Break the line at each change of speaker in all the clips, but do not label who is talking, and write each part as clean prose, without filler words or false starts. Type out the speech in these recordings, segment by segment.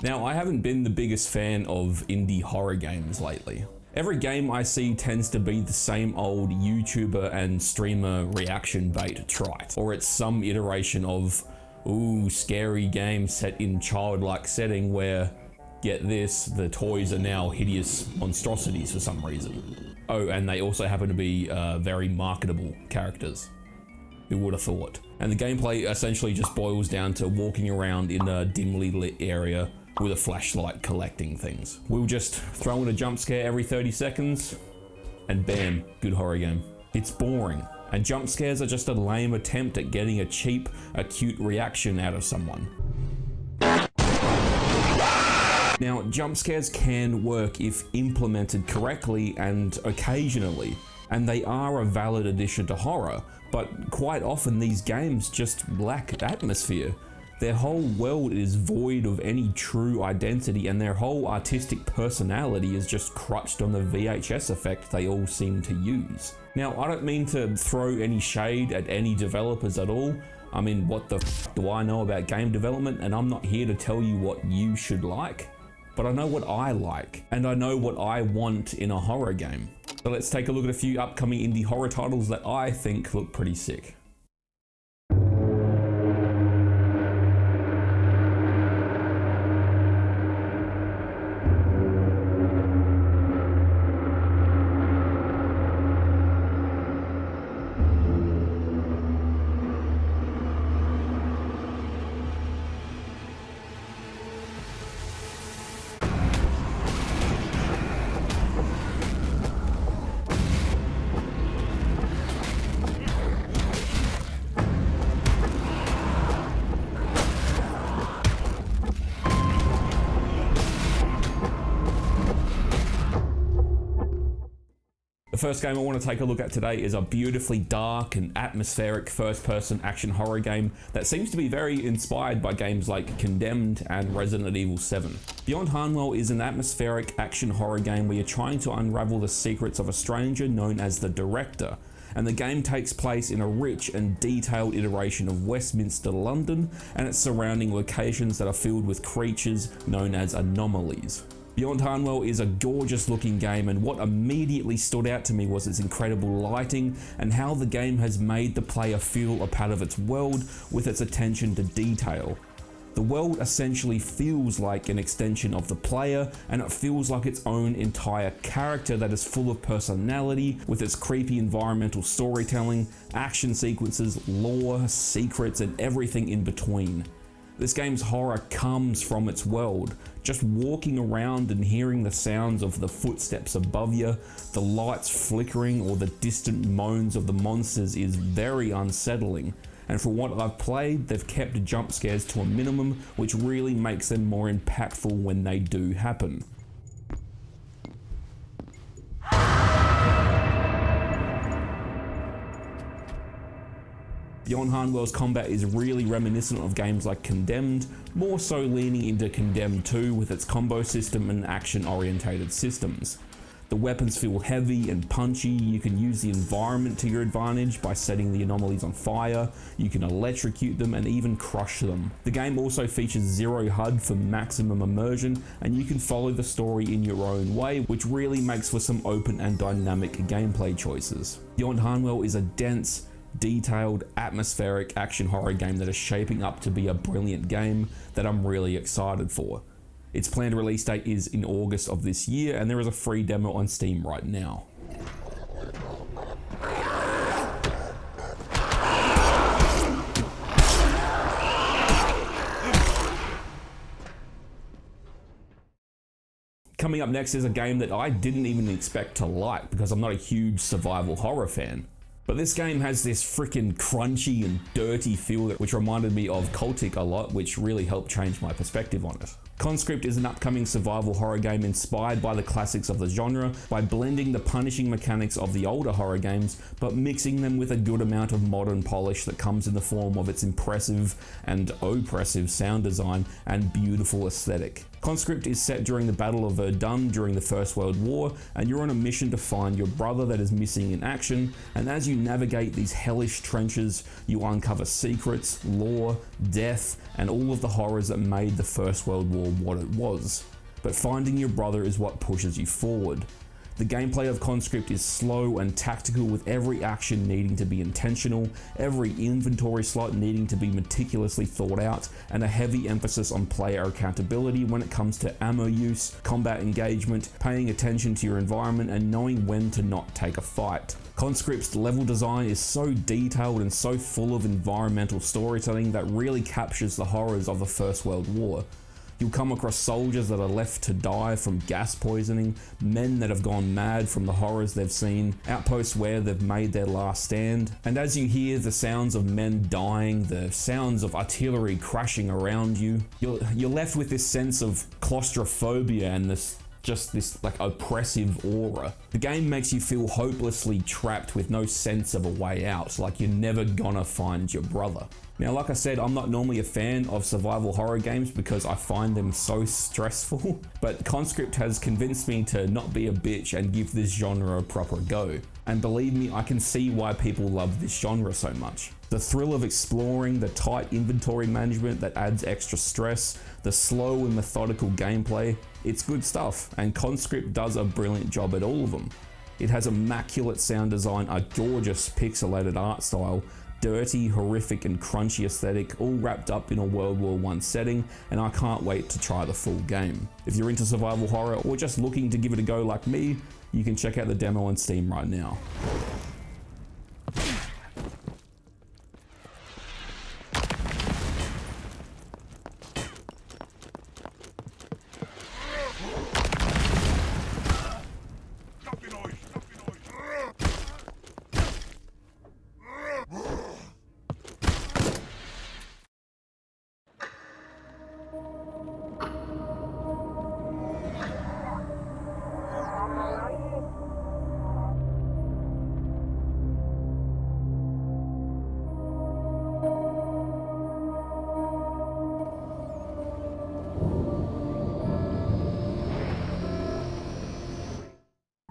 Now, I haven't been the biggest fan of indie horror games lately. Every game I see tends to be the same old YouTuber and streamer reaction bait trite, or it's some iteration of, ooh, scary game set in childlike setting where, get this, the toys are now hideous monstrosities for some reason. Oh, and they also happen to be very marketable characters. Who would have thought? And the gameplay essentially just boils down to walking around in a dimly lit area with a flashlight collecting things. We'll just throw in a jump scare every 30 seconds and bam, good horror game. It's boring, and jump scares are just a lame attempt at getting a cheap, acute reaction out of someone. Now, jump scares can work if implemented correctly and occasionally, and they are a valid addition to horror, but quite often these games just lack atmosphere. Their whole world is void of any true identity, and their whole artistic personality is just crutched on the VHS effect they all seem to use. Now, I don't mean to throw any shade at any developers at all. I mean, what the f do I know about game development? And I'm not here to tell you what you should like, but I know what I like, and I know what I want in a horror game. So let's take a look at a few upcoming indie horror titles that I think look pretty sick. The first game I want to take a look at today is a beautifully dark and atmospheric first-person action horror game that seems to be very inspired by games like Condemned and Resident Evil 7. Beyond Hanwell is an atmospheric action horror game where you're trying to unravel the secrets of a stranger known as the Director, and the game takes place in a rich and detailed iteration of Westminster, London, and its surrounding locations that are filled with creatures known as anomalies. Beyond Hanwell is a gorgeous looking game, and what immediately stood out to me was its incredible lighting and how the game has made the player feel a part of its world with its attention to detail. The world essentially feels like an extension of the player, and it feels like its own entire character that is full of personality with its creepy environmental storytelling, action sequences, lore, secrets, and everything in between. This game's horror comes from its world. Just walking around and hearing the sounds of the footsteps above you, the lights flickering, or the distant moans of the monsters is very unsettling. And for what I've played, they've kept jump scares to a minimum, which really makes them more impactful when they do happen. Beyond Hanwell's combat is really reminiscent of games like Condemned, more so leaning into Condemned 2 with its combo system and action-orientated systems. The weapons feel heavy and punchy. You can use the environment to your advantage by setting the anomalies on fire, you can electrocute them and even crush them. The game also features zero HUD for maximum immersion, and you can follow the story in your own way, which really makes for some open and dynamic gameplay choices. Beyond Hanwell is a dense, detailed, atmospheric action horror game that is shaping up to be a brilliant game that I'm really excited for. Its planned release date is in August of this year, and there is a free demo on Steam right now. Coming up next is a game that I didn't even expect to like because I'm not a huge survival horror fan. But this game has this freaking crunchy and dirty feel which reminded me of Cultic a lot, which really helped change my perspective on it. CONSCRIPT is an upcoming survival horror game inspired by the classics of the genre by blending the punishing mechanics of the older horror games, but mixing them with a good amount of modern polish that comes in the form of its impressive and oppressive sound design and beautiful aesthetic. Conscript is set during the Battle of Verdun during the First World War, and you're on a mission to find your brother that is missing in action, and as you navigate these hellish trenches, you uncover secrets, lore, death, and all of the horrors that made the First World War what it was. But finding your brother is what pushes you forward. The gameplay of Conscript is slow and tactical, with every action needing to be intentional, every inventory slot needing to be meticulously thought out, and a heavy emphasis on player accountability when it comes to ammo use, combat engagement, paying attention to your environment, and knowing when to not take a fight. Conscript's level design is so detailed and so full of environmental storytelling that really captures the horrors of the First World War. You'll come across soldiers that are left to die from gas poisoning, men that have gone mad from the horrors they've seen, outposts where they've made their last stand, and as you hear the sounds of men dying, the sounds of artillery crashing around you, you're left with this sense of claustrophobia and this like oppressive aura. The game makes you feel hopelessly trapped with no sense of a way out, like you're never gonna find your brother. Now, like I said, I'm not normally a fan of survival horror games because I find them so stressful, but Conscript has convinced me to not be a bitch and give this genre a proper go. And believe me, I can see why people love this genre so much. The thrill of exploring, the tight inventory management that adds extra stress, the slow and methodical gameplay, it's good stuff, and Conscript does a brilliant job at all of them. It has immaculate sound design, a gorgeous pixelated art style, dirty, horrific and crunchy aesthetic, all wrapped up in a World War I setting, and I can't wait to try the full game. If you're into survival horror or just looking to give it a go like me, you can check out the demo on Steam right now.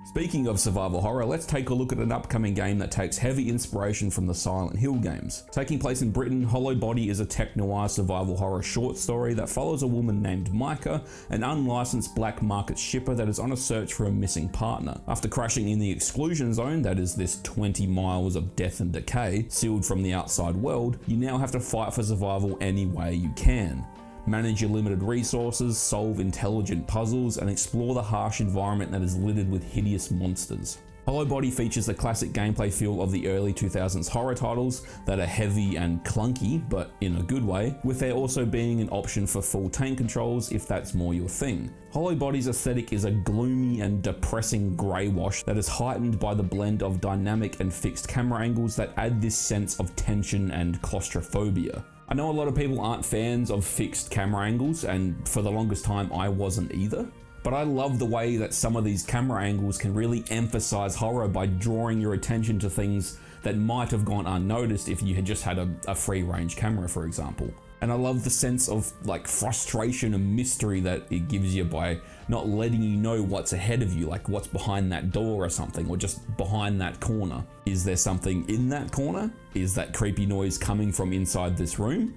Speaking of survival horror, let's take a look at an upcoming game that takes heavy inspiration from the Silent Hill games. Taking place in Britain, Hollow Body is a tech-noir survival horror short story that follows a woman named Micah, an unlicensed black market shipper that is on a search for a missing partner. After crashing in the exclusion zone, that is this 20 miles of death and decay, sealed from the outside world, you now have to fight for survival any way you can. Manage your limited resources, solve intelligent puzzles, and explore the harsh environment that is littered with hideous monsters. Hollow Body features the classic gameplay feel of the early 2000s horror titles that are heavy and clunky, but in a good way, with there also being an option for full tank controls if that's more your thing. Hollow Body's aesthetic is a gloomy and depressing grey wash that is heightened by the blend of dynamic and fixed camera angles that add this sense of tension and claustrophobia. I know a lot of people aren't fans of fixed camera angles, and for the longest time I wasn't either. But I love the way that some of these camera angles can really emphasize horror by drawing your attention to things that might have gone unnoticed if you had just had a free range camera, for example. And I love the sense of like frustration and mystery that it gives you by not letting you know what's ahead of you, like what's behind that door or something, or just behind that corner. Is there something in that corner? Is that creepy noise coming from inside this room?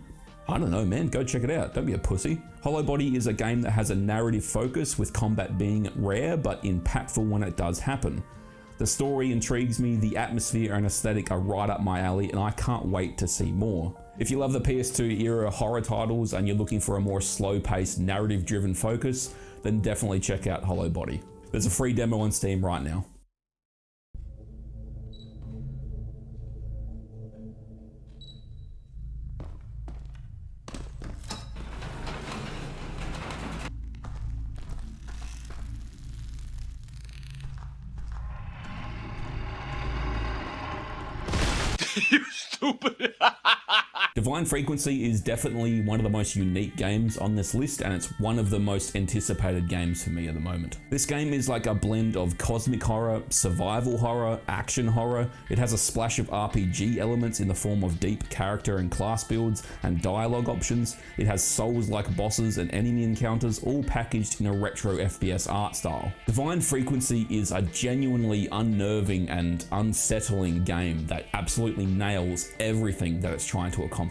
I don't know, man, go check it out, don't be a pussy. Hollow Body is a game that has a narrative focus, with combat being rare but impactful when it does happen. The story intrigues me, the atmosphere and aesthetic are right up my alley, and I can't wait to see more. If you love the PS2 era horror titles and you're looking for a more slow-paced, narrative-driven focus, then definitely check out Hollow Body. There's a free demo on Steam right now.
You stupid.
Divine Frequency is definitely one of the most unique games on this list, and it's one of the most anticipated games for me at the moment. This game is like a blend of cosmic horror, survival horror, action horror. It has a splash of RPG elements in the form of deep character and class builds and dialogue options. It has Souls-like bosses and enemy encounters, all packaged in a retro FPS art style. Divine Frequency is a genuinely unnerving and unsettling game that absolutely nails everything that it's trying to accomplish.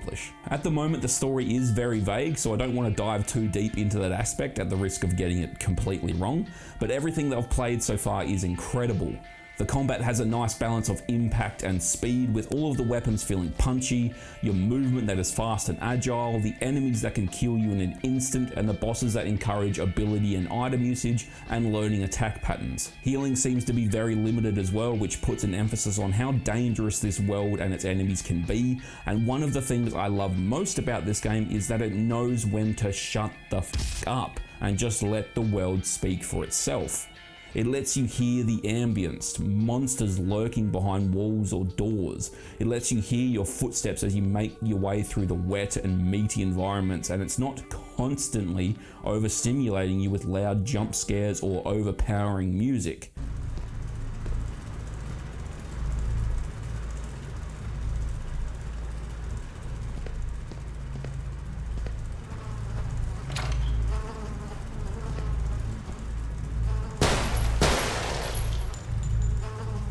At the moment, the story is very vague, so I don't want to dive too deep into that aspect at the risk of getting it completely wrong, but everything that I've played so far is incredible. The combat has a nice balance of impact and speed, with all of the weapons feeling punchy, your movement that is fast and agile, the enemies that can kill you in an instant, and the bosses that encourage ability and item usage and learning attack patterns. Healing seems to be very limited as well, which puts an emphasis on how dangerous this world and its enemies can be, and one of the things I love most about this game is that it knows when to shut the f up and just let the world speak for itself. It lets you hear the ambience, monsters lurking behind walls or doors. It lets you hear your footsteps as you make your way through the wet and meaty environments, and it's not constantly overstimulating you with loud jump scares or overpowering music.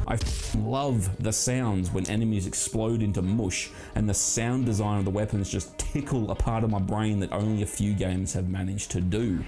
I love the sounds when enemies explode into mush, and the sound design of the weapons just tickle a part of my brain that only a few games have managed to do.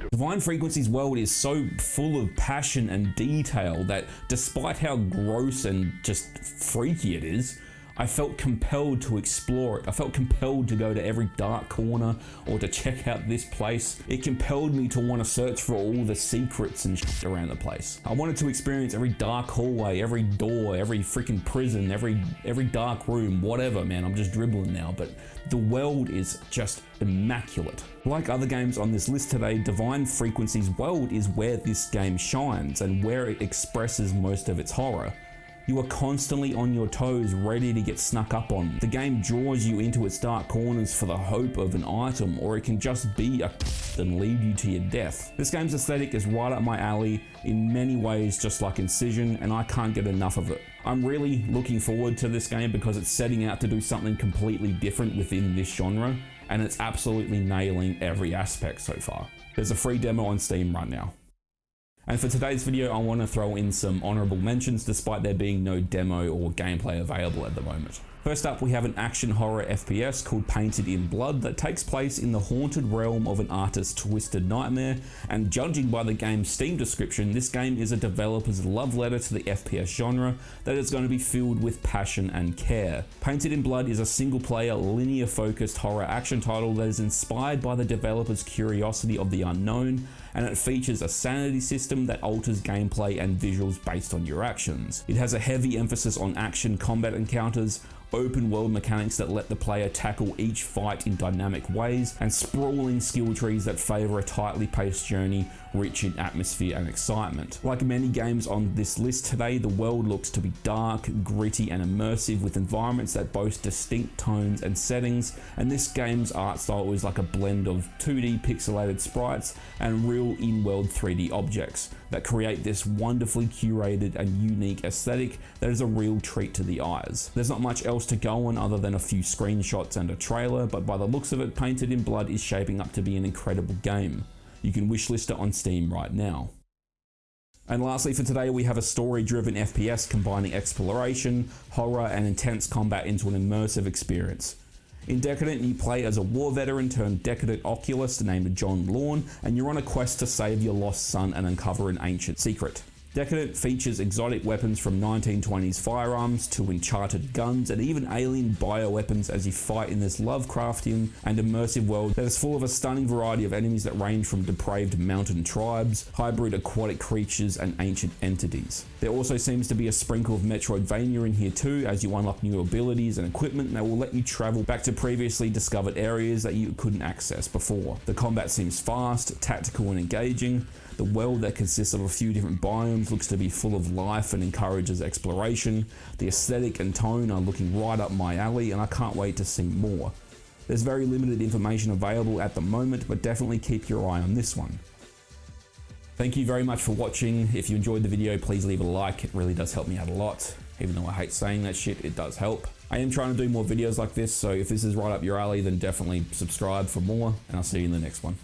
Divine Frequency's world is so full of passion and detail that despite how gross and just freaky it is, I felt compelled to explore it. I felt compelled to go to every dark corner or to check out this place. It compelled me to want to search for all the secrets and shit around the place. I wanted to experience every dark hallway, every door, every freaking prison, every dark room, whatever, man. I'm just dribbling now, but the world is just immaculate. Like other games on this list today, Divine Frequency's world is where this game shines and where it expresses most of its horror. You are constantly on your toes, ready to get snuck up on. The game draws you into its dark corners for the hope of an item, or it can just be a and lead you to your death. This game's aesthetic is right up my alley in many ways, just like Incision, and I can't get enough of it. I'm really looking forward to this game because it's setting out to do something completely different within this genre, and it's absolutely nailing every aspect so far. There's a free demo on Steam right now. And for today's video, I want to throw in some honourable mentions despite there being no demo or gameplay available at the moment. First up, we have an action horror FPS called Painted in Blood that takes place in the haunted realm of an artist's twisted nightmare, and judging by the game's Steam description, this game is a developer's love letter to the FPS genre that is going to be filled with passion and care. Painted in Blood is a single-player, linear-focused horror action title that is inspired by the developer's curiosity of the unknown, and it features a sanity system that alters gameplay and visuals based on your actions. It has a heavy emphasis on action combat encounters, open world mechanics that let the player tackle each fight in dynamic ways, and sprawling skill trees that favour a tightly paced journey rich in atmosphere and excitement. Like many games on this list today, the world looks to be dark, gritty and immersive, with environments that boast distinct tones and settings, and this game's art style is like a blend of 2D pixelated sprites and real in-world 3D objects that create this wonderfully curated and unique aesthetic that is a real treat to the eyes. There's not much else to go on other than a few screenshots and a trailer, but by the looks of it, Painted in Blood is shaping up to be an incredible game. You can wishlist it on Steam right now. And lastly for today, we have a story-driven FPS combining exploration, horror and intense combat into an immersive experience. In Decadent, you play as a war veteran turned decadent oculist named John Lorne, and you're on a quest to save your lost son and uncover an ancient secret. Decadent features exotic weapons from 1920s firearms to enchanted guns and even alien bioweapons as you fight in this Lovecraftian and immersive world that is full of a stunning variety of enemies that range from depraved mountain tribes, hybrid aquatic creatures and ancient entities. There also seems to be a sprinkle of Metroidvania in here too, as you unlock new abilities and equipment that will let you travel back to previously discovered areas that you couldn't access before. The combat seems fast, tactical and engaging. The world that consists of a few different biomes looks to be full of life and encourages exploration. The aesthetic and tone are looking right up my alley, and I can't wait to see more. There's very limited information available at the moment, but definitely keep your eye on this one. Thank you very much for watching. If you enjoyed the video, please leave a like. It really does help me out a lot. Even though I hate saying that shit, it does help. I am trying to do more videos like this, so if this is right up your alley, then definitely subscribe for more, and I'll see you in the next one.